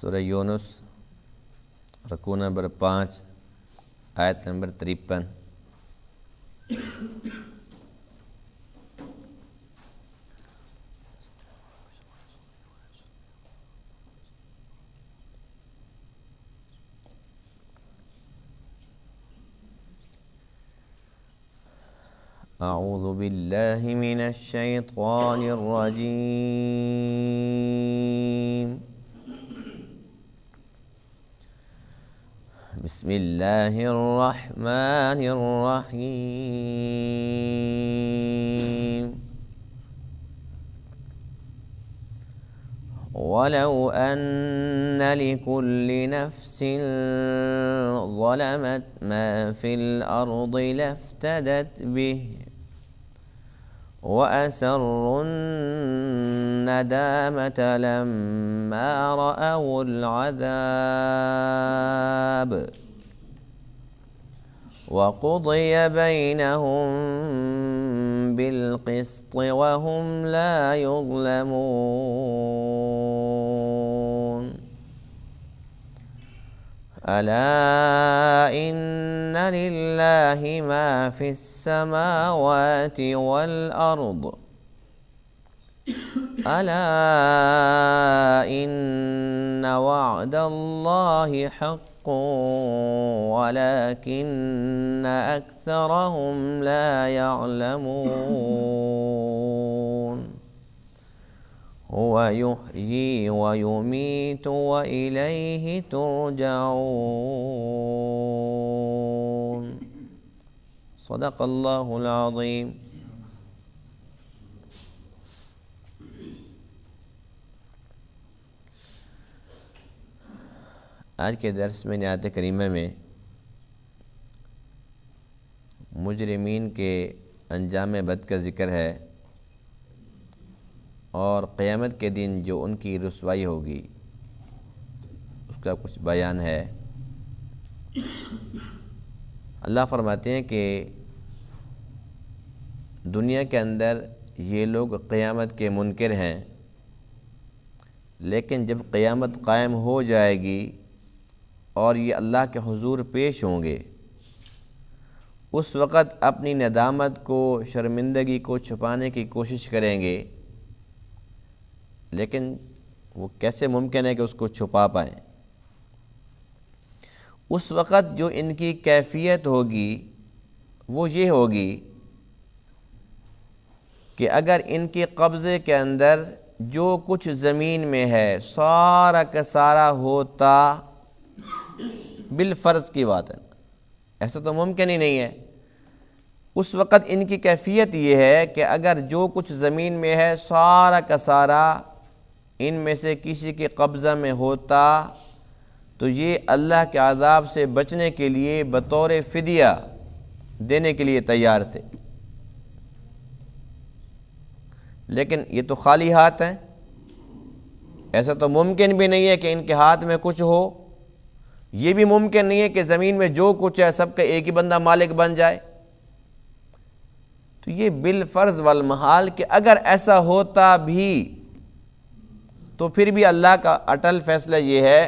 سورہ یونس رکوع نمبر 5 آیت نمبر 53۔ اعوذ باللہ من الشیطان الرجیم، بسم اللہ الرحمن الرحیم۔ وَلَوْ أَنَّ لِكُلِّ نَفْسٍ ظَلَمَتْ مَا فِي الْأَرْضِ لَافْتَدَتْ بِهِ وَأَسَرُّوا النَّدَامَةَ لَمَّا رَأَوُا الْعَذَابَ وَقُضِيَ بَيْنَهُم بِالْقِسْطِ وَهُمْ لَا يُظْلَمُونَ۔ أَلَا إِنَّ لِلَّهِ مَا فِي السَّمَاوَاتِ وَالْأَرْضِ أَلَا إِنَّ وَعْدَ اللَّهِ حَقٌّ وَلَكِنَّ أَكْثَرَهُمْ لَا يَعْلَمُونَ۔ هُوَ يُحْيِي وَيُمِيتُ وَإِلَيْهِ تُرْجَعُونَ۔ صدق اللہ العظیم۔ آج کے درس میں آیت کریمہ میں مجرمین کے انجام بد کا ذکر ہے اور قیامت کے دن جو ان کی رسوائی ہوگی اس کا کچھ بیان ہے۔ اللہ فرماتے ہیں کہ دنیا کے اندر یہ لوگ قیامت کے منکر ہیں، لیکن جب قیامت قائم ہو جائے گی اور یہ اللہ کے حضور پیش ہوں گے، اس وقت اپنی ندامت کو، شرمندگی کو چھپانے کی کوشش کریں گے، لیکن وہ کیسے ممکن ہے کہ اس کو چھپا پائیں؟ اس وقت جو ان کی کیفیت ہوگی وہ یہ ہوگی کہ اگر ان کے قبضے کے اندر جو کچھ زمین میں ہے سارا کا سارا ہوتا، بالفرض کی بات ہے، ایسا تو ممکن ہی نہیں ہے، اس وقت ان کی کیفیت یہ ہے کہ اگر جو کچھ زمین میں ہے سارا کا سارا ان میں سے کسی کے قبضہ میں ہوتا تو یہ اللہ کے عذاب سے بچنے کے لیے بطور فدیہ دینے کے لیے تیار تھے، لیکن یہ تو خالی ہاتھ ہیں، ایسا تو ممکن بھی نہیں ہے کہ ان کے ہاتھ میں کچھ ہو، یہ بھی ممکن نہیں ہے کہ زمین میں جو کچھ ہے سب کا ایک ہی بندہ مالک بن جائے۔ تو یہ بالفرض والمحال کہ اگر ایسا ہوتا بھی تو پھر بھی اللہ کا اٹل فیصلہ یہ ہے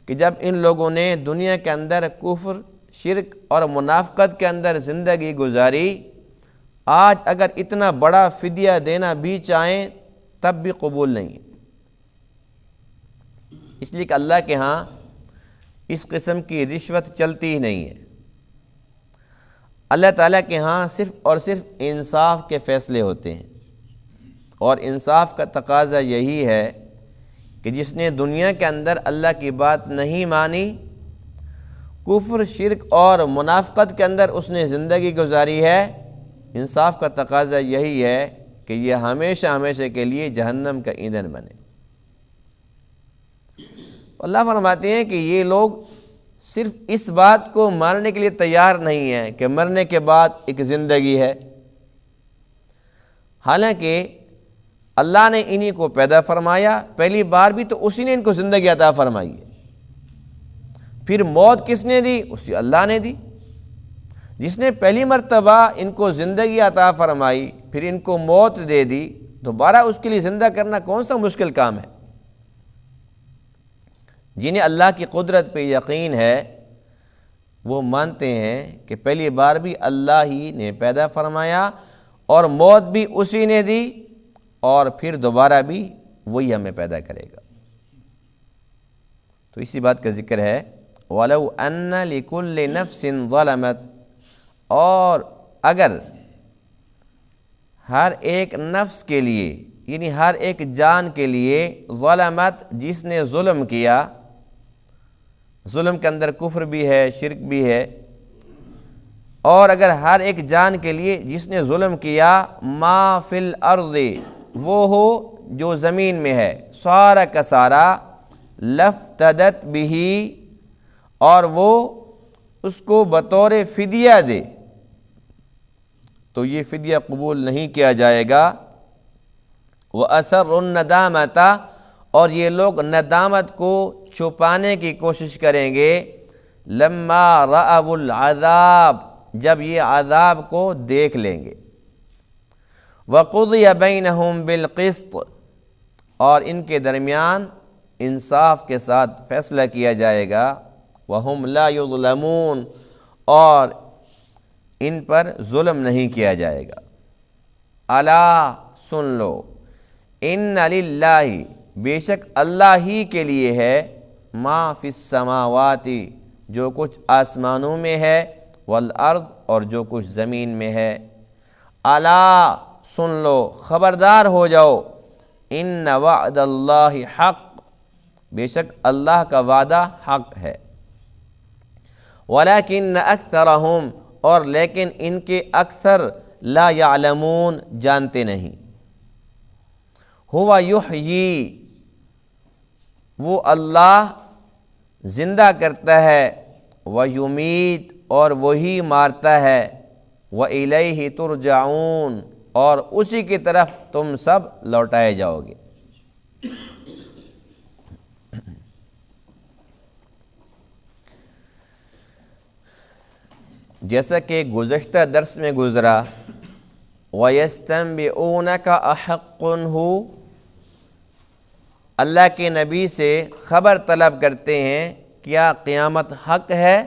کہ جب ان لوگوں نے دنیا کے اندر کفر، شرک اور منافقت کے اندر زندگی گزاری، آج اگر اتنا بڑا فدیہ دینا بھی چاہیں تب بھی قبول نہیں ہے، اس لیے کہ اللہ کے ہاں اس قسم کی رشوت چلتی ہی نہیں ہے۔ اللہ تعالیٰ کے ہاں صرف اور صرف انصاف کے فیصلے ہوتے ہیں، اور انصاف کا تقاضا یہی ہے کہ جس نے دنیا کے اندر اللہ کی بات نہیں مانی، کفر، شرک اور منافقت کے اندر اس نے زندگی گزاری ہے، انصاف کا تقاضا یہی ہے کہ یہ ہمیشہ ہمیشہ کے لیے جہنم کا ایندھن بنے۔ اللہ فرماتے ہیں کہ یہ لوگ صرف اس بات کو ماننے کے لیے تیار نہیں ہیں کہ مرنے کے بعد ایک زندگی ہے، حالانکہ اللہ نے انہی کو پیدا فرمایا، پہلی بار بھی تو اسی نے ان کو زندگی عطا فرمائی ہے، پھر موت کس نے دی؟ اسی اللہ نے دی، جس نے پہلی مرتبہ ان کو زندگی عطا فرمائی پھر ان کو موت دے دی، دوبارہ اس کے لیے زندہ کرنا کون سا مشکل کام ہے؟ جنہیں اللہ کی قدرت پہ یقین ہے وہ مانتے ہیں کہ پہلی بار بھی اللہ ہی نے پیدا فرمایا اور موت بھی اسی نے دی اور پھر دوبارہ بھی وہی ہمیں پیدا کرے گا۔ تو اسی بات کا ذکر ہے وَلَوْ أَنَّ لِكُلِّ نَفْسٍ ظَلَمَتْ، اور اگر ہر ایک نفس کے لیے یعنی ہر ایک جان کے لیے ظلمت جس نے ظلم کیا، ظلم کے اندر کفر بھی ہے، شرک بھی ہے، اور اگر ہر ایک جان کے لیے جس نے ظلم کیا ما فی الارض، وہ ہو جو زمین میں ہے، سارا کا سارا لفتدت بہ، اور وہ اس کو بطور فدیہ دے تو یہ فدیہ قبول نہیں کیا جائے گا۔ وَأَسَرُّ النَّدَامَةَ، اور یہ لوگ ندامت کو چھپانے کی کوشش کریں گے، لما رأوا العذاب، جب یہ عذاب کو دیکھ لیں گے۔ وَقُضِيَ بَيْنَهُمْ بِالْقِسْطِ، اور ان کے درمیان انصاف کے ساتھ فیصلہ کیا جائے گا۔ وَهُمْ لَا يُظْلَمُونَ، اور ان پر ظلم نہیں کیا جائے گا۔ الا سن لو، ان للہ، بے شک اللہ ہی کے لیے ہے، ما فی السماوات، جو کچھ آسمانوں میں ہے، والارض، اور جو کچھ زمین میں ہے۔ الا سن لو، خبردار ہو جاؤ، ان وعد اللہ حق، بے شک اللہ کا وعدہ حق ہے۔ ولیکن اکثرہم، اور لیکن ان کے اکثر لا یعلمون، جانتے نہیں۔ ہوا یحیی، وہ اللہ زندہ کرتا ہے، ویمیت، اور وہی مارتا ہے، وإلیہ ترجعون، اور اسی کی طرف تم سب لوٹائے جاؤ گے۔ جیسا کہ گزشتہ درس میں گزرا، وَيَسْتَنْبِئُونَكَ أَحَقٌّ هُوَ، اللہ کے نبی سے خبر طلب کرتے ہیں کیا قیامت حق ہے؟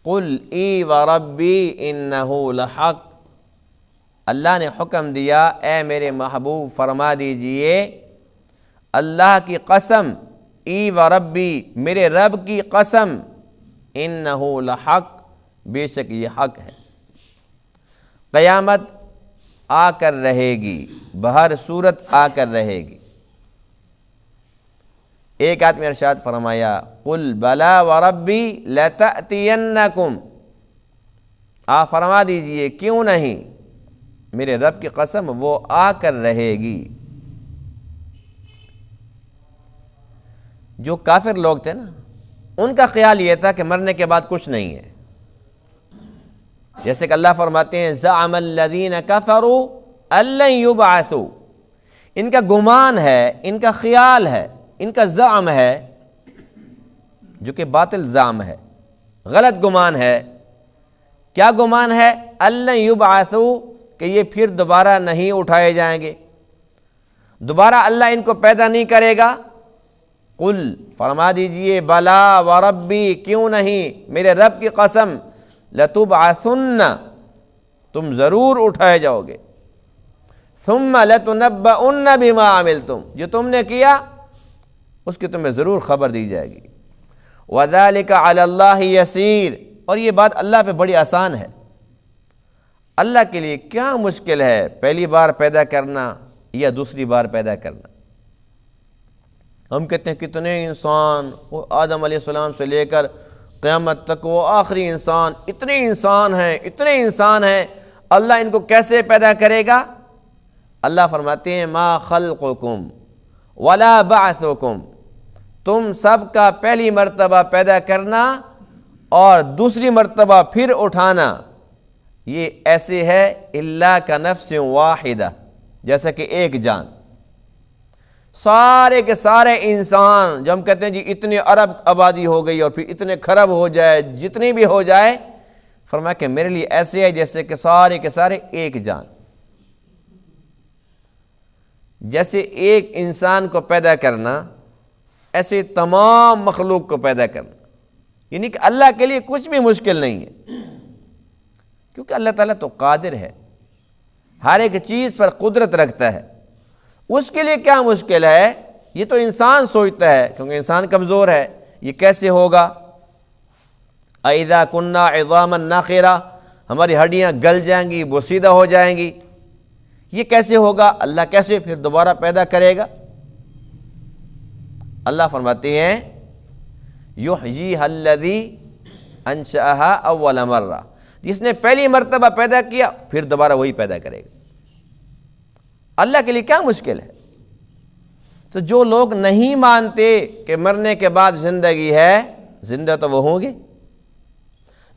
قُلْ اِی وَرَبِّی إِنَّهُ لَحَقٌّ، اللہ نے حکم دیا اے میرے محبوب فرما دیجئے اللہ کی قسم، ای وربی، میرے رب کی قسم، انہ لحق، بے شک یہ حق ہے۔ قیامت آ کر رہے گی، بہر صورت آ کر رہے گی۔ ایک آدمی ارشاد فرمایا قل بلا وربی لتأتینکم، آپ فرما دیجئے کیوں نہیں، میرے رب کی قسم وہ آ کر رہے گی۔ جو کافر لوگ تھے نا، ان کا خیال یہ تھا کہ مرنے کے بعد کچھ نہیں ہے، جیسے کہ اللہ فرماتے ہیں زعم الذین کفروا ان لن یبعثوا، ان کا گمان ہے، ان کا خیال ہے، ان کا زعم ہے، جو کہ باطل زعم ہے، غلط گمان ہے۔ کیا گمان ہے؟ ان لن یبعثوا، کہ یہ پھر دوبارہ نہیں اٹھائے جائیں گے، دوبارہ اللہ ان کو پیدا نہیں کرے گا۔ قل فرما دیجئے بلا وربی، کیوں نہیں، میرے رب کی قسم، لتبعثن، تم ضرور اٹھائے جاؤ گے، ثم لتنبؤن بما عملتم، جو تم نے کیا اس کی تمہیں ضرور خبر دی جائے گی۔ وذلک علی اللہ یسیر، اور یہ بات اللہ پہ بڑی آسان ہے۔ اللہ کے لیے کیا مشکل ہے پہلی بار پیدا کرنا یا دوسری بار پیدا کرنا؟ ہم کہتے ہیں کتنے انسان، وہ آدم علیہ السلام سے لے کر قیامت تک وہ آخری انسان، اتنے انسان ہیں، اتنے انسان ہیں، اللہ ان کو کیسے پیدا کرے گا؟ اللہ فرماتے ہیں ما خلقکم ولا بعثکم، تم سب کا پہلی مرتبہ پیدا کرنا اور دوسری مرتبہ پھر اٹھانا، یہ ایسے ہے الا کنفس واحدہ، جیسا کہ ایک جان۔ سارے کے سارے انسان، جو ہم کہتے ہیں جی اتنی ارب آبادی ہو گئی اور پھر اتنے خرب ہو جائے، جتنی بھی ہو جائے، فرمایا کہ میرے لیے ایسے ہے جیسے کہ سارے کے سارے ایک جان۔ جیسے ایک انسان کو پیدا کرنا ایسے تمام مخلوق کو پیدا کرنا، یعنی کہ اللہ کے لیے کچھ بھی مشکل نہیں ہے، کیونکہ اللہ تعالیٰ تو قادر ہے، ہر ایک چیز پر قدرت رکھتا ہے، اس کے لیے کیا مشکل ہے؟ یہ تو انسان سوچتا ہے، کیونکہ انسان کمزور ہے، یہ کیسے ہوگا؟ اَإِذَا كُنَّا عِظَامًا نَخِرَةً، ہماری ہڈیاں گل جائیں گی، بوسیدہ ہو جائیں گی، یہ کیسے ہوگا؟ اللہ کیسے پھر دوبارہ پیدا کرے گا؟ اللہ فرماتے ہیں یحییھا الذی انشأھا اول مرہ، جس نے پہلی مرتبہ پیدا کیا پھر دوبارہ وہی پیدا کرے گا۔ اللہ کے لیے کیا مشکل ہے؟ تو جو لوگ نہیں مانتے کہ مرنے کے بعد زندگی ہے، زندہ تو وہ ہوں گے۔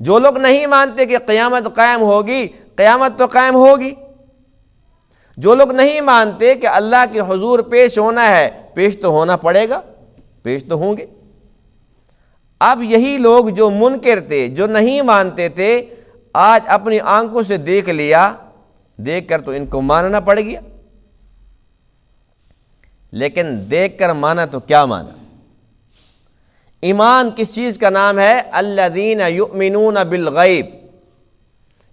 جو لوگ نہیں مانتے کہ قیامت قائم ہوگی، قیامت تو قائم ہوگی۔ جو لوگ نہیں مانتے کہ اللہ کے حضور پیش ہونا ہے، پیش تو ہونا پڑے گا، پیش تو ہوں گے۔ اب یہی لوگ جو منکر تھے، جو نہیں مانتے تھے، آج اپنی آنکھوں سے دیکھ لیا، دیکھ کر تو ان کو ماننا پڑ گیا۔ لیکن دیکھ کر مانا تو کیا مانا؟ ایمان کس چیز کا نام ہے؟ الذین یؤمنون بالغیب،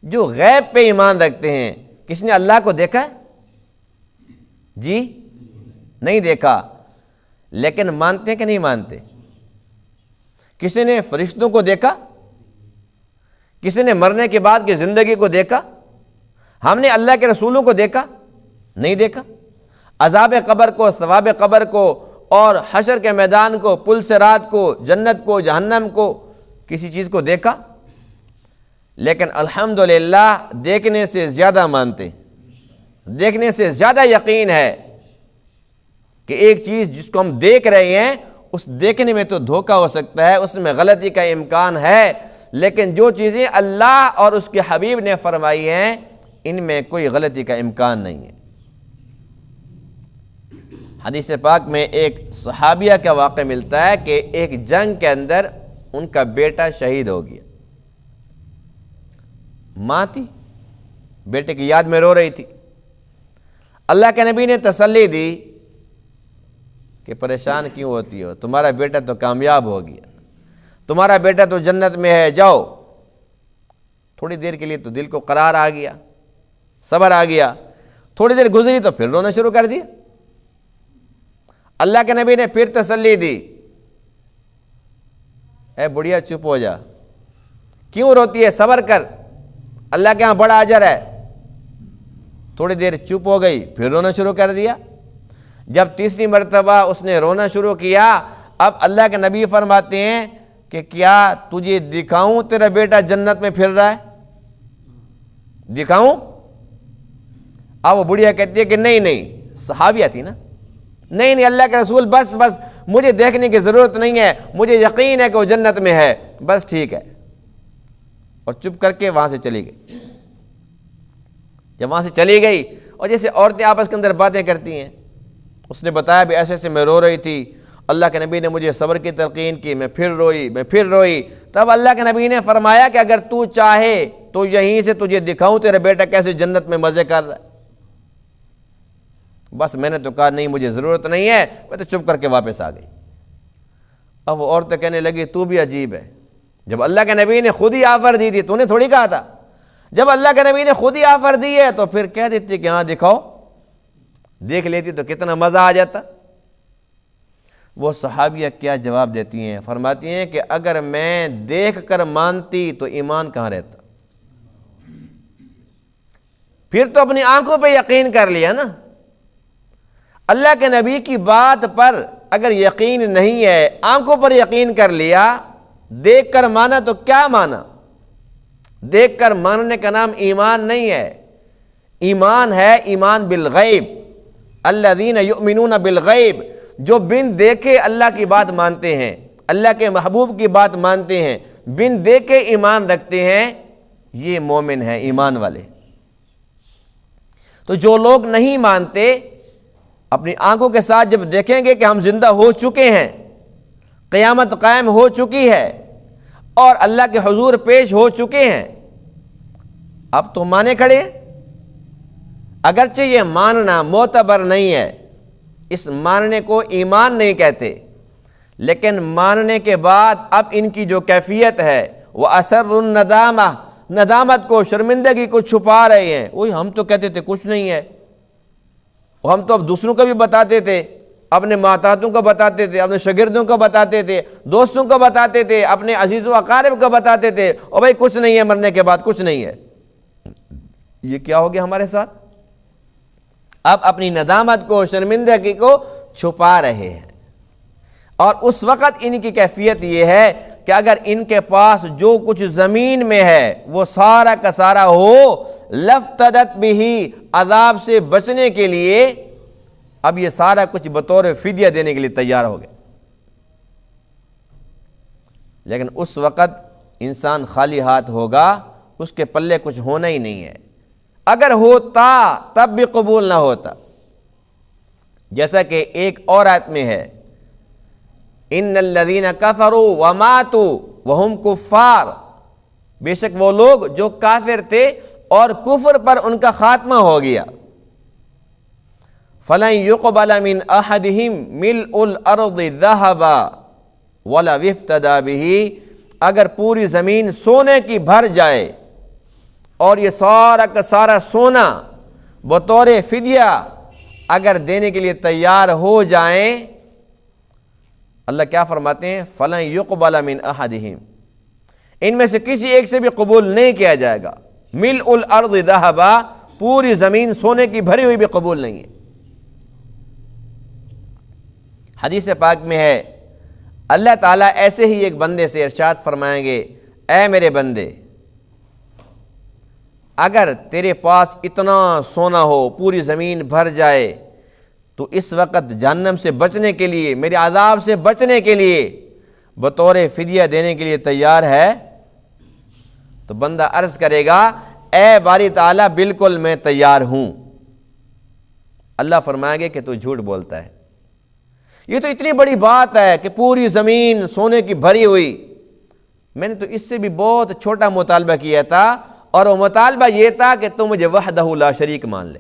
جو غیب پہ ایمان رکھتے ہیں۔ کس نے اللہ کو دیکھا ہے؟ جی نہیں دیکھا، لیکن مانتے ہیں کہ نہیں مانتے؟ کسی نے فرشتوں کو دیکھا؟ کسی نے مرنے کے بعد کی زندگی کو دیکھا؟ ہم نے اللہ کے رسولوں کو دیکھا؟ نہیں دیکھا۔ عذاب قبر کو، ثواب قبر کو، اور حشر کے میدان کو، پل صراط کو، جنت کو، جہنم کو، کسی چیز کو دیکھا؟ لیکن الحمدللہ دیکھنے سے زیادہ مانتے، دیکھنے سے زیادہ یقین ہے کہ ایک چیز جس کو ہم دیکھ رہے ہیں، اس دیکھنے میں تو دھوکہ ہو سکتا ہے، اس میں غلطی کا امکان ہے، لیکن جو چیزیں اللہ اور اس کے حبیب نے فرمائی ہیں، ان میں کوئی غلطی کا امکان نہیں ہے۔ حدیث پاک میں ایک صحابیہ کا واقعہ ملتا ہے کہ ایک جنگ کے اندر ان کا بیٹا شہید ہو گیا۔ ماں تھی، بیٹے کی یاد میں رو رہی تھی۔ اللہ کے نبی نے تسلی دی کہ پریشان کیوں ہوتی ہو، تمہارا بیٹا تو کامیاب ہو گیا، تمہارا بیٹا تو جنت میں ہے، جاؤ۔ تھوڑی دیر کے لیے تو دل کو قرار آ گیا، صبر آ گیا، تھوڑی دیر گزری تو پھر رونا شروع کر دیا۔ اللہ کے نبی نے پھر تسلی دی، اے بڑھیا چپ ہو جا، کیوں روتی ہے، صبر کر، اللہ کے ہاں بڑا اجر ہے۔ تھوڑی دیر چپ ہو گئی، پھر رونا شروع کر دیا۔ جب تیسری مرتبہ اس نے رونا شروع کیا، اب اللہ کے نبی فرماتے ہیں کہ کیا تجھے دکھاؤں تیرا بیٹا جنت میں پھر رہا ہے؟ دکھاؤں؟ اب وہ بڑھیا کہتی ہے کہ نہیں، صحابیہ تھی نا، نہیں اللہ کے رسول، بس مجھے دیکھنے کی ضرورت نہیں ہے، مجھے یقین ہے کہ وہ جنت میں ہے، بس ٹھیک ہے، اور چپ کر کے وہاں سے چلی گئی۔ جب وہاں سے چلی گئی، اور جیسے عورتیں آپس کے اندر باتیں کرتی ہیں، اس نے بتایا بھی ایسے میں رو رہی تھی، اللہ کے نبی نے مجھے صبر کی تلقین کی، میں پھر روئی۔ تب اللہ کے نبی نے فرمایا کہ اگر تو چاہے تو یہیں سے تجھے دکھاؤں تیرا بیٹا کیسے جنت میں مزے کر رہا ہے۔ بس میں نے تو کہا نہیں، مجھے ضرورت نہیں ہے، میں تو چپ کر کے واپس آ گئی۔ اب وہ عورتیں کہنے لگی تو بھی عجیب ہے، جب اللہ کے نبی نے خود ہی آفر دی تھی، تو نے تھوڑی کہا تھا، جب اللہ کے نبی نے خود ہی آفر دی ہے تو پھر کہہ دیتی کہ ہاں دکھاؤ، دیکھ لیتی تو کتنا مزہ آ جاتا۔ وہ صحابیہ کیا جواب دیتی ہیں؟ فرماتی ہیں کہ اگر میں دیکھ کر مانتی تو ایمان کہاں رہتا؟ پھر تو اپنی آنکھوں پہ یقین کر لیا نا۔ اللہ کے نبی کی بات پر اگر یقین نہیں ہے، آنکھوں پر یقین کر لیا، دیکھ کر مانا تو کیا مانا؟ دیکھ کر ماننے کا نام ایمان نہیں ہے، ایمان ہے ایمان بالغیب۔ الذین یؤمنون بالغیب، جو بن دیکھے اللہ کی بات مانتے ہیں، اللہ کے محبوب کی بات مانتے ہیں، بن دیکھے ایمان رکھتے ہیں، یہ مومن ہیں، ایمان والے۔ تو جو لوگ نہیں مانتے، اپنی آنکھوں کے ساتھ جب دیکھیں گے کہ ہم زندہ ہو چکے ہیں، قیامت قائم ہو چکی ہے، اور اللہ کے حضور پیش ہو چکے ہیں، اب تو مانے کھڑے ہیں۔ اگرچہ یہ ماننا معتبر نہیں ہے، اس ماننے کو ایمان نہیں کہتے، لیکن ماننے کے بعد اب ان کی جو کیفیت ہے وہ اثر الندامہ، ندامت کو، شرمندگی کو چھپا رہے ہیں۔ وہی ہم تو کہتے تھے کچھ نہیں ہے، ہم تو اب دوسروں کو بھی بتاتے تھے، اپنے ماتحتوں کو بتاتے تھے، اپنے شاگردوں کو بتاتے تھے، دوستوں کو بتاتے تھے، اپنے عزیز و اقارب کو بتاتے تھے، اور بھائی کچھ نہیں ہے، مرنے کے بعد کچھ نہیں ہے۔ یہ کیا ہو گیا ہمارے ساتھ؟ اب اپنی ندامت کو، شرمندگی کو چھپا رہے ہیں۔ اور اس وقت ان کی کیفیت یہ ہے کہ اگر ان کے پاس جو کچھ زمین میں ہے وہ سارا کا سارا ہو، لفتدت بھی، عذاب سے بچنے کے لیے اب یہ سارا کچھ بطور فدیہ دینے کے لیے تیار ہو گئے۔ لیکن اس وقت انسان خالی ہاتھ ہوگا، اس کے پلے کچھ ہونا ہی نہیں ہے۔ اگر ہوتا تب بھی قبول نہ ہوتا، جیسا کہ ایک اور آیت میں ہے، ان الذین کفروا وماتوا وہم کفار، بے شک وہ لوگ جو کافر تھے اور کفر پر ان کا خاتمہ ہو گیا، فلن يقبل من احدهم ملء الارض ذهبا ولو افتدى به، اگر پوری زمین سونے کی بھر جائے اور یہ سارا کا سارا سونا بطور فدیہ اگر دینے کے لیے تیار ہو جائیں، اللہ کیا فرماتے ہیں؟ فَلَن يُقْبَلَ مِنْ أَحَدِهِمْ، ان میں سے کسی ایک سے بھی قبول نہیں کیا جائے گا۔ مِلْءُ الْأَرْضِ ذَهَبًا، پوری زمین سونے کی بھری ہوئی بھی قبول نہیں ہے۔ حدیث پاک میں ہے اللہ تعالیٰ ایسے ہی ایک بندے سے ارشاد فرمائیں گے، اے میرے بندے، اگر تیرے پاس اتنا سونا ہو، پوری زمین بھر جائے، تو اس وقت جہنم سے بچنے کے لیے، میرے عذاب سے بچنے کے لیے بطور فدیہ دینے کے لیے تیار ہے؟ تو بندہ عرض کرے گا، اے باری تعالیٰ بالکل میں تیار ہوں۔ اللہ فرمائیں گے کہ تو جھوٹ بولتا ہے، یہ تو اتنی بڑی بات ہے کہ پوری زمین سونے کی بھری ہوئی، میں نے تو اس سے بھی بہت چھوٹا مطالبہ کیا تھا، اور وہ مطالبہ یہ تھا کہ تو مجھے وحدہ لا شریک مان لے،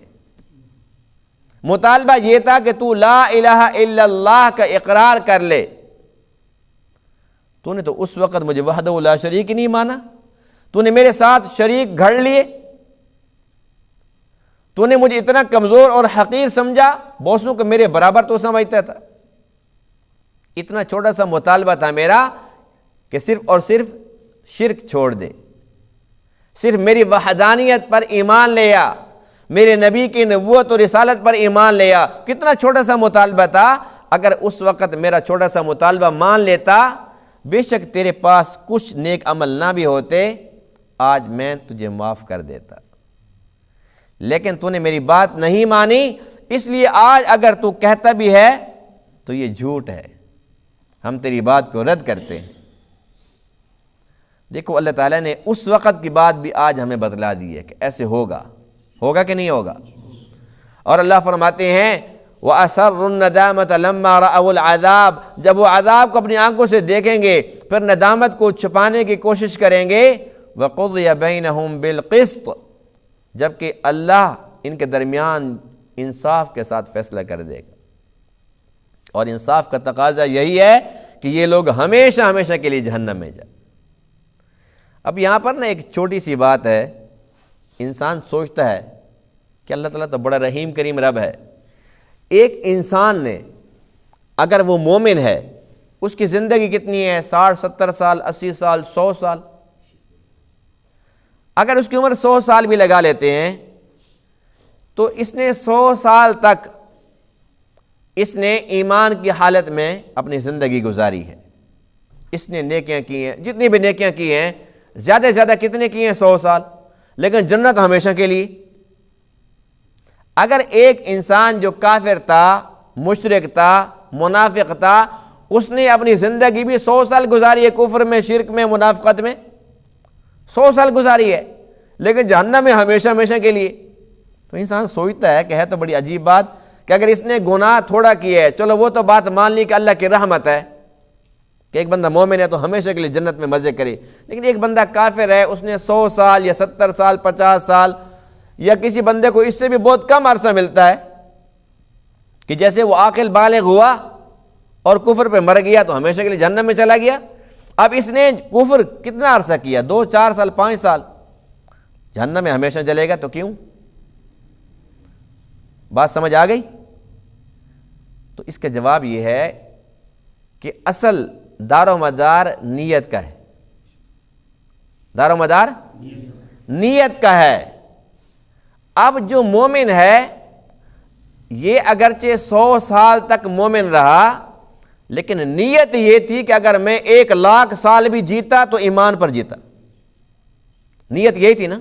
مطالبہ یہ تھا کہ تو لا الہ الا اللہ کا اقرار کر لے۔ تو نے تو اس وقت مجھے وحدہ لا شریک نہیں مانا، تو نے میرے ساتھ شریک گھڑ لیے، تو نے مجھے اتنا کمزور اور حقیر سمجھا، بوسوں کو میرے برابر تو سمجھتا تھا۔ اتنا چھوٹا سا مطالبہ تھا میرا کہ صرف اور صرف شرک چھوڑ دے، صرف میری وحدانیت پر ایمان لیا، میرے نبی کی نبوت اور رسالت پر ایمان لیا۔ کتنا چھوٹا سا مطالبہ تھا، اگر اس وقت میرا چھوٹا سا مطالبہ مان لیتا، بے شک تیرے پاس کچھ نیک عمل نہ بھی ہوتے، آج میں تجھے معاف کر دیتا، لیکن تو نے میری بات نہیں مانی، اس لیے آج اگر تو کہتا بھی ہے تو یہ جھوٹ ہے، ہم تیری بات کو رد کرتے ہیں۔ دیکھو اللہ تعالیٰ نے اس وقت کی بات بھی آج ہمیں بتلا دی ہے کہ ایسے ہوگا کہ نہیں ہوگا۔ اور اللہ فرماتے ہیں وَأَسَرُّ النَّدَامَةَ لَمَّا رَأَوُا الْعَذَابَ، جب وہ عذاب کو اپنی آنکھوں سے دیکھیں گے پھر ندامت کو چھپانے کی کوشش کریں گے۔ وَقُضِيَ بَيْنَهُمْ بِالْقِسْطِ، جبکہ اللہ ان کے درمیان انصاف کے ساتھ فیصلہ کر دے گا، اور انصاف کا تقاضا یہی ہے کہ یہ لوگ ہمیشہ ہمیشہ کے لیے جہنم میں جائیں۔ اب یہاں پر نا ایک چھوٹی سی بات ہے، انسان سوچتا ہے کہ اللہ تعالیٰ تو بڑا رحیم کریم رب ہے، ایک انسان نے اگر وہ مومن ہے، اس کی زندگی کتنی ہے؟ 60 70 سال، 80 سال، 100 سال، اگر اس کی عمر 100 سال بھی لگا لیتے ہیں تو اس نے 100 سال تک اس نے ایمان کی حالت میں اپنی زندگی گزاری ہے، اس نے نیکیاں کی ہیں، جتنی بھی نیکیاں کی ہیں، زیادہ سے زیادہ کتنے کی ہیں؟ 100 سال، لیکن جنت ہمیشہ کے لیے۔ اگر ایک انسان جو کافر تھا، مشرک تھا، منافق تھا، اس نے اپنی زندگی بھی 100 سال گزاری ہے کفر میں، شرک میں، منافقت میں، 100 سال گزاری ہے، لیکن جہنم میں ہمیشہ ہمیشہ کے لیے۔ تو انسان سوچتا ہے کہ ہے تو بڑی عجیب بات کہ اگر اس نے گناہ تھوڑا کیا ہے، چلو وہ تو بات مان لی کہ اللہ کی رحمت ہے کہ ایک بندہ مومن ہے تو ہمیشہ کے لیے جنت میں مزے کرے، لیکن ایک بندہ کافر ہے، اس نے 100 سال یا 70 سال، 50 سال، یا کسی بندے کو اس سے بھی بہت کم عرصہ ملتا ہے کہ جیسے وہ عاقل بالغ ہوا اور کفر پہ مر گیا تو ہمیشہ کے لیے جہنم میں چلا گیا۔ اب اس نے کفر کتنا عرصہ کیا، 2 4 سال 5 سال، جہنم میں ہمیشہ جلے گا تو کیوں؟ بات سمجھ آ گئی؟ تو اس کا جواب یہ ہے کہ اصل دار و مدار نیت کا ہے، دار و مدار نیت کا ہے۔ اب جو مومن ہے یہ اگرچہ 100 سال تک مومن رہا، لیکن نیت یہ تھی کہ اگر میں 1,00,000 سال بھی جیتا تو ایمان پر جیتا۔ نیت یہی تھی نا،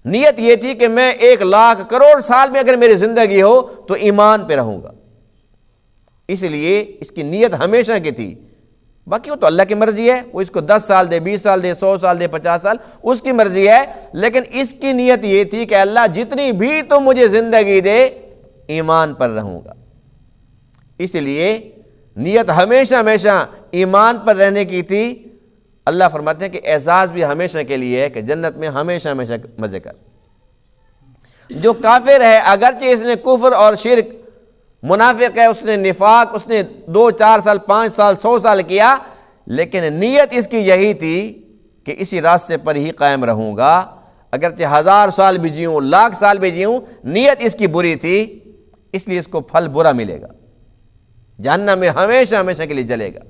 نیت یہ تھی کہ میں 1,00,000 کروڑ سال میں اگر میری زندگی ہو تو ایمان پہ رہوں گا، اس لیے اس کی نیت ہمیشہ کی تھی۔ باقی وہ تو اللہ کی مرضی ہے، وہ اس کو 10 سال دے، 20 سال دے، 100 سال دے، 50 سال، اس کی مرضی ہے، لیکن اس کی نیت یہ تھی کہ اللہ جتنی بھی تو مجھے زندگی دے ایمان پر رہوں گا۔ اس لیے نیت ہمیشہ ہمیشہ ایمان پر رہنے کی تھی۔ اللہ فرماتے ہیں کہ اعزاز بھی ہمیشہ کے لیے ہے کہ جنت میں ہمیشہ ہمیشہ مزے کر۔ جو کافر ہے اگرچہ اس نے کفر اور شرک، منافق ہے، اس نے نفاق، اس نے 2 4 سال 5 سال 100 سال کیا، لیکن نیت اس کی یہی تھی کہ اسی راستے پر ہی قائم رہوں گا، اگرچہ 1000 سال بھی جیوں، 1,00,000 سال بھی جیوں، نیت اس کی بری تھی، اس لیے اس کو پھل برا ملے گا، جہنم میں ہمیشہ ہمیشہ کے لیے جلے گا۔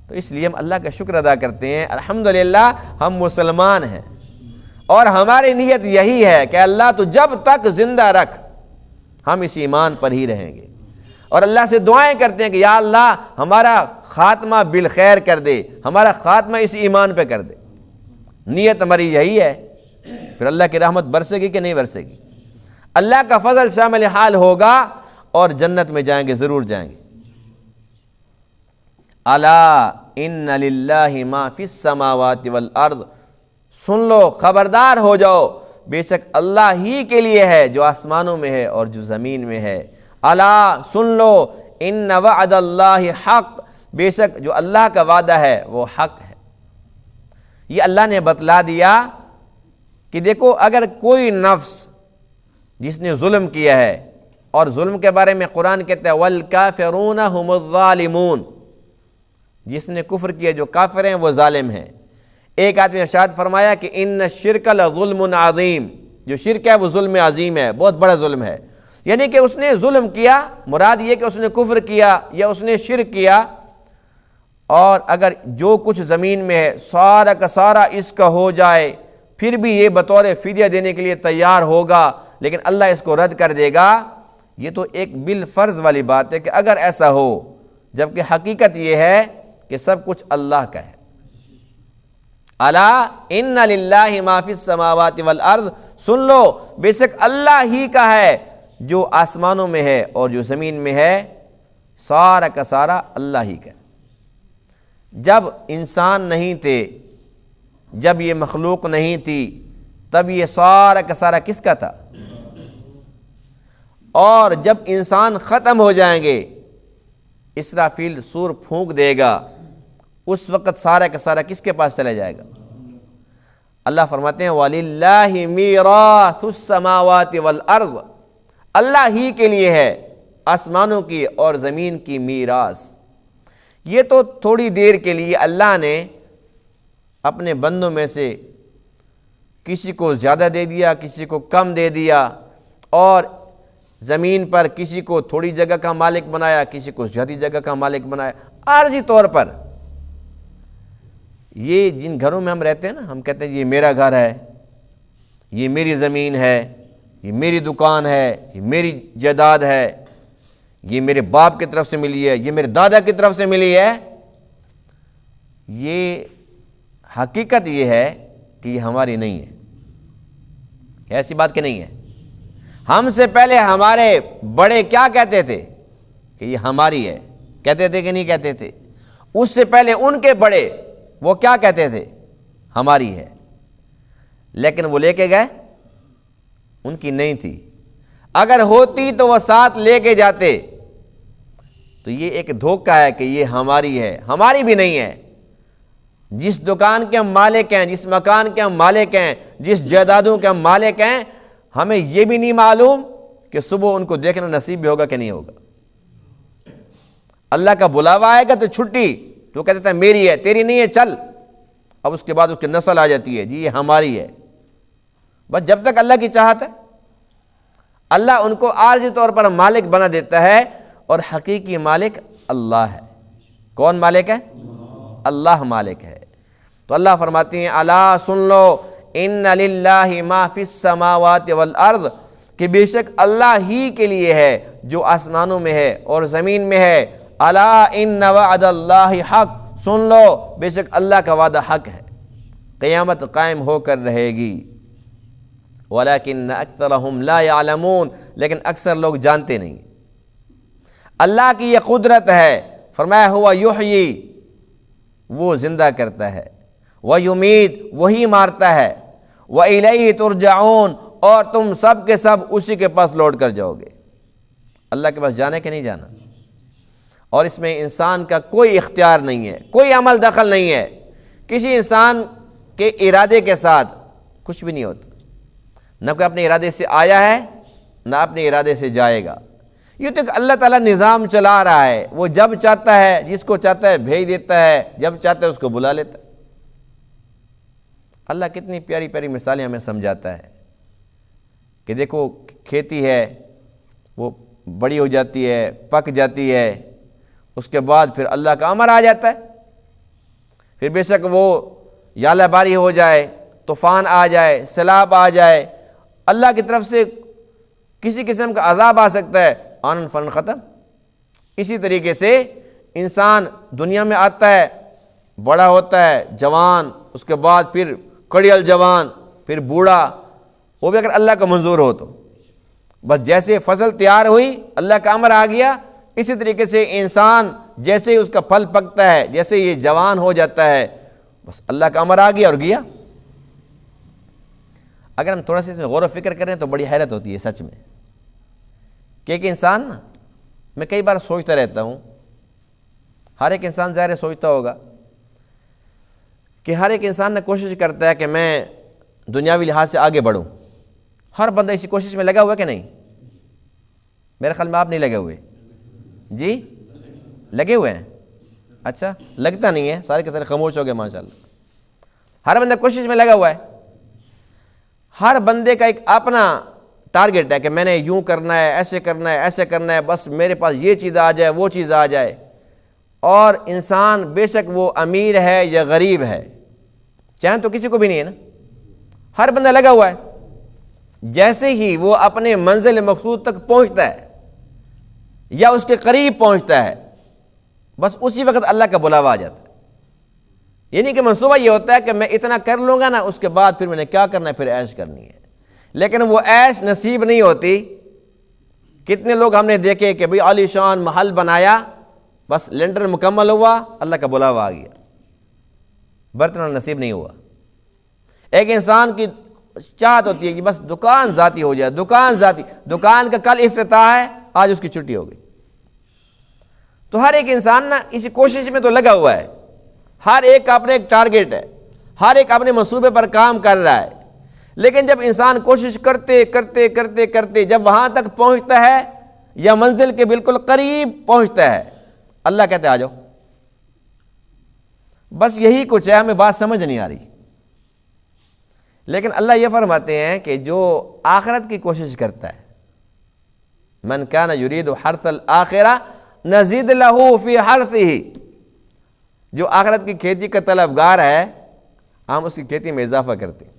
تو اس لیے ہم اللہ کا شکر ادا کرتے ہیں، الحمدللہ ہم مسلمان ہیں، اور ہماری نیت یہی ہے کہ اللہ تو جب تک زندہ رکھ ہم اس ایمان پر ہی رہیں گے، اور اللہ سے دعائیں کرتے ہیں کہ یا اللہ ہمارا خاتمہ بالخیر کر دے، ہمارا خاتمہ اس ایمان پہ کر دے۔ نیت ہماری یہی ہے، پھر اللہ کی رحمت برسے گی کہ نہیں برسے گی، اللہ کا فضل شامل حال ہوگا اور جنت میں جائیں گے، ضرور جائیں گے۔ الا ان للہ ما فی السماوات والارض، سن لو، خبردار ہو جاؤ، بے شک اللہ ہی کے لیے ہے جو آسمانوں میں ہے اور جو زمین میں ہے۔ الا سن لو ان وعد اللہ حق، بے شک جو اللہ کا وعدہ ہے وہ حق ہے۔ یہ اللہ نے بتلا دیا کہ دیکھو اگر کوئی نفس جس نے ظلم کیا ہے، اور ظلم کے بارے میں قرآن کہتا ہے والکافرون هم الظالمون، جس نے کفر کیا، جو کافر ہیں وہ ظالم ہیں۔ ایک آدمی ارشاد فرمایا کہ ان الشرک لظلم عظیم، جو شرک ہے وہ ظلم عظیم ہے، بہت بڑا ظلم ہے، یعنی کہ اس نے ظلم کیا، مراد یہ کہ اس نے کفر کیا یا اس نے شرک کیا، اور اگر جو کچھ زمین میں ہے سارا کا سارا اس کا ہو جائے، پھر بھی یہ بطور فدیہ دینے کے لیے تیار ہوگا، لیکن اللہ اس کو رد کر دے گا۔ یہ تو ایک بالفرض والی بات ہے کہ اگر ایسا ہو، جبکہ حقیقت یہ ہے کہ سب کچھ اللہ کا ہے۔ الا ان للہ ما فی السماوات والارض، سن لو بے شک اللہ ہی کا ہے جو آسمانوں میں ہے اور جو زمین میں ہے، سارا کا سارا اللہ ہی کا ہے۔ جب انسان نہیں تھے، جب یہ مخلوق نہیں تھی، تب یہ سارا کا سارا کس کا تھا؟ اور جب انسان ختم ہو جائیں گے، اسرافیل سور پھونک دے گا، اس وقت سارا کا سارا کس کے پاس چلا جائے گا؟ اللہ فرماتے ہیں وَلِلَّهِ مِيرَاثُ السَّمَاوَاتِ وَالْأَرْضِ، اللہ ہی کے لیے ہے آسمانوں کی اور زمین کی میراث۔ یہ تو تھوڑی دیر کے لیے اللہ نے اپنے بندوں میں سے کسی کو زیادہ دے دیا، کسی کو کم دے دیا، اور زمین پر کسی کو تھوڑی جگہ کا مالک بنایا، کسی کو زیادہ جگہ کا مالک بنایا، عارضی طور پر۔ یہ جن گھروں میں ہم رہتے ہیں نا، ہم کہتے ہیں یہ میرا گھر ہے، یہ میری زمین ہے، یہ میری دکان ہے، یہ میری جائیداد ہے، یہ میرے باپ کی طرف سے ملی ہے، یہ میرے دادا کی طرف سے ملی ہے، یہ حقیقت یہ ہے کہ یہ ہماری نہیں ہے۔ ایسی بات کہ نہیں ہے؟ ہم سے پہلے ہمارے بڑے کیا کہتے تھے کہ یہ ہماری ہے، کہتے تھے کہ نہیں کہتے تھے؟ اس سے پہلے ان کے بڑے وہ کیا کہتے تھے؟ ہماری ہے، لیکن وہ لے کے گئے، ان کی نہیں تھی، اگر ہوتی تو وہ ساتھ لے کے جاتے۔ تو یہ ایک دھوکہ ہے کہ یہ ہماری ہے، ہماری بھی نہیں ہے۔ جس دکان کے ہم مالک ہیں، جس مکان کے ہم مالک ہیں، جس جائیدادوں کے ہم مالک ہیں، ہمیں یہ بھی نہیں معلوم کہ صبح ان کو دیکھنا نصیب بھی ہوگا کہ نہیں ہوگا۔ اللہ کا بلاوا آئے گا تو چھٹی، تو کہتا ہے میری ہے، تیری نہیں ہے، چل۔ اب اس کے بعد اس کی نسل آ جاتی ہے، جی یہ ہماری ہے۔ بس جب تک اللہ کی چاہت ہے، اللہ ان کو عارضی طور پر مالک بنا دیتا ہے، اور حقیقی مالک اللہ ہے۔ کون مالک ہے؟ اللہ مالک ہے۔ تو اللہ فرماتی ہیں الا سن لو ان للہ ما فی السماوات والارض، کہ بے شک اللہ ہی کے لیے ہے جو آسمانوں میں ہے اور زمین میں ہے۔ الا ان وعد اللہ حق، سن لو بے شک اللہ کا وعدہ حق ہے، قیامت قائم ہو کر رہے گی۔ ولیکن اکثرہم لا یعلمون، لیکن اکثر لوگ جانتے نہیں۔ اللہ کی یہ قدرت ہے، فرمایا ہوا یحیی، وہ زندہ کرتا ہے، ویمیت، وہی مارتا ہے، وإلیہ ترجعون، اور تم سب کے سب اسی کے پاس لوٹ کر جاؤ گے۔ اللہ کے پاس جانا کہ نہیں جانا، اور اس میں انسان کا کوئی اختیار نہیں ہے، کوئی عمل دخل نہیں ہے، کسی انسان کے ارادے کے ساتھ کچھ بھی نہیں ہوتا، نہ کوئی اپنے ارادے سے آیا ہے نہ اپنے ارادے سے جائے گا۔ یہ تو اللہ تعالیٰ نظام چلا رہا ہے، وہ جب چاہتا ہے جس کو چاہتا ہے بھیج دیتا ہے، جب چاہتا ہے اس کو بلا لیتا ہے۔ اللہ کتنی پیاری پیاری مثالیں ہمیں سمجھاتا ہے کہ دیکھو کھیتی ہے، وہ بڑی ہو جاتی ہے، پک جاتی ہے، اس کے بعد پھر اللہ کا امر آ جاتا ہے، پھر بے شک وہ یالہ باری ہو جائے، طوفان آ جائے، سیلاب آ جائے، اللہ کی طرف سے کسی قسم کا عذاب آ سکتا ہے، آنن فن ختم۔ اسی طریقے سے انسان دنیا میں آتا ہے، بڑا ہوتا ہے، جوان، اس کے بعد پھر کڑیل جوان، پھر بوڑھا، وہ بھی اگر اللہ کا منظور ہو تو۔ بس جیسے فصل تیار ہوئی اللہ کا امر آ گیا، اسی طریقے سے انسان جیسے ہی اس کا پھل پکتا ہے، جیسے یہ جوان ہو جاتا ہے، بس اللہ کا امر آ گیا اور گیا۔ اگر ہم تھوڑا سا اس میں غور و فکر کریں تو بڑی حیرت ہوتی ہے سچ میں، کہ ایک انسان نا، میں کئی بار سوچتا رہتا ہوں، ہر ایک انسان ظاہر سوچتا ہوگا کہ ہر ایک انسان نے کوشش کرتا ہے کہ میں دنیاوی لحاظ سے آگے بڑھوں۔ ہر بندہ اسی کوشش میں لگا ہوا ہے کہ نہیں؟ میرے خیال میں آپ نہیں لگے ہوئے، جی لگے ہوئے ہیں؟ اچھا، لگتا نہیں ہے، سارے کے سارے خاموش ہو گئے ماشاءاللہ۔ ہر بندہ کوشش میں لگا ہوا ہے، ہر بندے کا ایک اپنا ٹارگٹ ہے کہ میں نے یوں کرنا ہے، ایسے کرنا ہے، ایسے کرنا ہے، بس میرے پاس یہ چیز آ جائے، وہ چیز آ جائے۔ اور انسان بے شک وہ امیر ہے یا غریب ہے، چاہے تو کسی کو بھی نہیں ہے نا، ہر بندہ لگا ہوا ہے۔ جیسے ہی وہ اپنے منزل مقصود تک پہنچتا ہے یا اس کے قریب پہنچتا ہے، بس اسی وقت اللہ کا بلاوا آ جاتا ہے۔ یعنی کہ منصوبہ یہ ہوتا ہے کہ میں اتنا کر لوں گا نا، اس کے بعد پھر میں نے کیا کرنا ہے، پھر عیش کرنی ہے۔ لیکن وہ عیش نصیب نہیں ہوتی۔ کتنے لوگ ہم نے دیکھے کہ بھئی عالی شان محل بنایا، بس لینڈر مکمل ہوا، اللہ کا بلاوا آ گیا، برتن نصیب نہیں ہوا۔ ایک انسان کی چاہت ہوتی ہے کہ بس دکان ذاتی ہو جائے، دکان ذاتی، دکان کا کل افتتاح ہے، آج اس کی چھٹی ہو گئی۔ تو ہر ایک انسان نا اسی کوشش میں تو لگا ہوا ہے، ہر ایک کا اپنے ایک ٹارگٹ ہے، ہر ایک اپنے منصوبے پر کام کر رہا ہے۔ لیکن جب انسان کوشش کرتے کرتے کرتے کرتے جب وہاں تک پہنچتا ہے یا منزل کے بالکل قریب پہنچتا ہے، اللہ کہتے آ جاؤ۔ بس یہی کچھ ہے، ہمیں بات سمجھ نہیں آ رہی۔ لیکن اللہ یہ فرماتے ہیں کہ جو آخرت کی کوشش کرتا ہے، من کان یرید حرث الآخرہ نزید لہ فی حرثہ، جو آخرت کی کھیتی کا طلبگار ہے ہم اس کی کھیتی میں اضافہ کرتے ہیں۔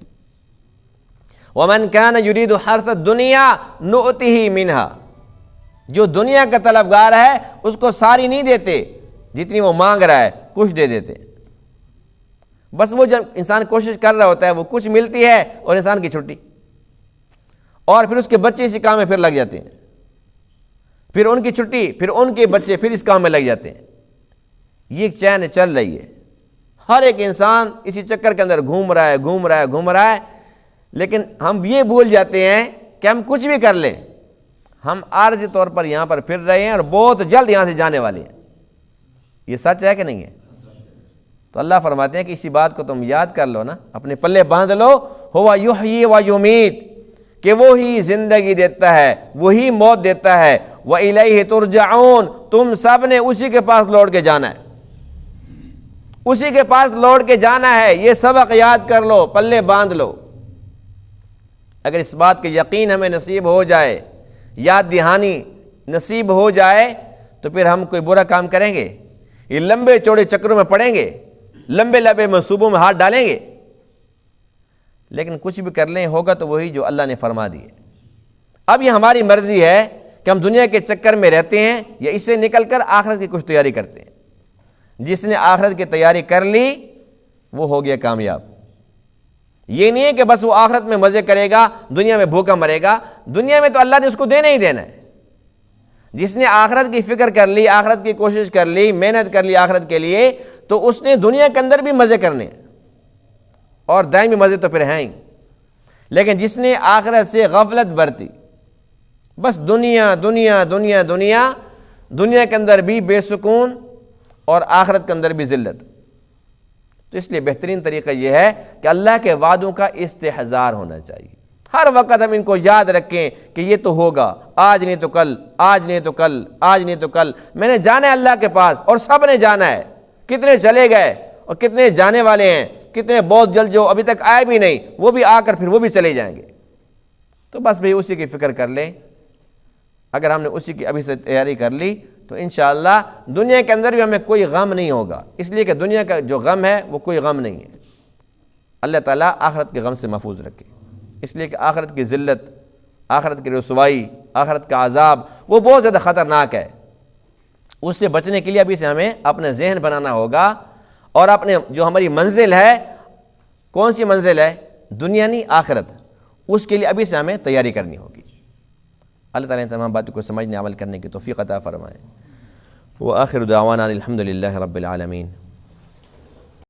ومن کان یرید حرث الدنیا نؤتہ منہا، جو دنیا کا طلبگار ہے اس کو ساری نہیں دیتے جتنی وہ مانگ رہا ہے، کچھ دے دیتے۔ بس وہ جب انسان کوشش کر رہا ہوتا ہے وہ کچھ ملتی ہے اور انسان کی چھٹی، اور پھر اس کے بچے اسی کام میں پھر لگ جاتے ہیں، پھر ان کی چھٹی، پھر ان کے بچے پھر اس کام میں لگ جاتے ہیں۔ یہ ایک چین چل رہی ہے، ہر ایک انسان اسی چکر کے اندر گھوم رہا ہے، گھوم رہا ہے، گھوم رہا ہے۔ لیکن ہم یہ بھول جاتے ہیں کہ ہم کچھ بھی کر لیں، ہم عارضی طور پر یہاں پر پھر رہے ہیں اور بہت جلد یہاں سے جانے والے ہیں۔ یہ سچ ہے کہ نہیں ہے؟ تو اللہ فرماتے ہیں کہ اسی بات کو تم یاد کر لو نا، اپنے پلے باندھ لو، ہوا یحیی و یمیت، کہ وہی زندگی دیتا ہے، وہی موت دیتا ہے، وَإِلَيْهِ تُرْجَعُونَ، تم سب نے اسی کے پاس لوٹ کے جانا ہے، اسی کے پاس لوٹ کے جانا ہے۔ یہ سبق یاد کر لو، پلے باندھ لو۔ اگر اس بات کے یقین ہمیں نصیب ہو جائے، یاد دہانی نصیب ہو جائے، تو پھر ہم کوئی برا کام کریں گے؟ یہ لمبے چوڑے چکروں میں پڑیں گے، لمبے لمبے منصوبوں میں ہاتھ ڈالیں گے؟ لیکن کچھ بھی کر لیں ہوگا تو وہی جو اللہ نے فرما دی ہے۔ اب یہ ہماری مرضی ہے کہ ہم دنیا کے چکر میں رہتے ہیں یا اس سے نکل کر آخرت کی کچھ تیاری کرتے ہیں۔ جس نے آخرت کی تیاری کر لی وہ ہو گیا کامیاب۔ یہ نہیں ہے کہ بس وہ آخرت میں مزے کرے گا، دنیا میں بھوکا مرے گا۔ دنیا میں تو اللہ نے اس کو دینا ہی دینا ہے۔ جس نے آخرت کی فکر کر لی، آخرت کی کوشش کر لی، محنت کر لی آخرت کے لیے، تو اس نے دنیا کے اندر بھی مزے کرنے ہیں، اور دائمی مزے تو پھر ہیں ہی۔ لیکن جس نے آخرت سے غفلت برتی، بس دنیا دنیا دنیا دنیا، دنیا کے اندر بھی بے سکون اور آخرت کے اندر بھی ذلت، تو اس لیے بہترین طریقہ یہ ہے کہ اللہ کے وعدوں کا استحضار ہونا چاہیے۔ ہر وقت ہم ان کو یاد رکھیں کہ یہ تو ہوگا، آج نہیں تو کل، آج نہیں تو کل، آج نہیں تو کل۔ میں نے جانا ہے اللہ کے پاس، اور سب نے جانا ہے۔ کتنے چلے گئے اور کتنے جانے والے ہیں، کتنے بہت جلد جو ابھی تک آئے بھی نہیں، وہ بھی آ کر پھر وہ بھی چلے جائیں گے۔ تو بس بھئی اسی کی فکر کر لیں۔ اگر ہم نے اسی کی ابھی سے تیاری کر لی تو انشاءاللہ دنیا کے اندر بھی ہمیں کوئی غم نہیں ہوگا، اس لیے کہ دنیا کا جو غم ہے وہ کوئی غم نہیں ہے۔ اللہ تعالیٰ آخرت کے غم سے محفوظ رکھے، اس لیے کہ آخرت کی ذلت، آخرت کی رسوائی، آخرت کا عذاب وہ بہت زیادہ خطرناک ہے۔ اس سے بچنے کے لیے ابھی سے ہمیں اپنا ذہن بنانا ہوگا، اور اپنے جو ہماری منزل ہے، کون سی منزل ہے؟ دنیا نہیں، آخرت، اس کے لیے ابھی سے ہمیں تیاری کرنی ہوگی۔ اللہ تعالیٰ نے تمام باتوں کو سمجھنے عمل کرنے کی توفیق عطا فرمائے۔ وآخر دعوانا الحمد للہ رب العالمین۔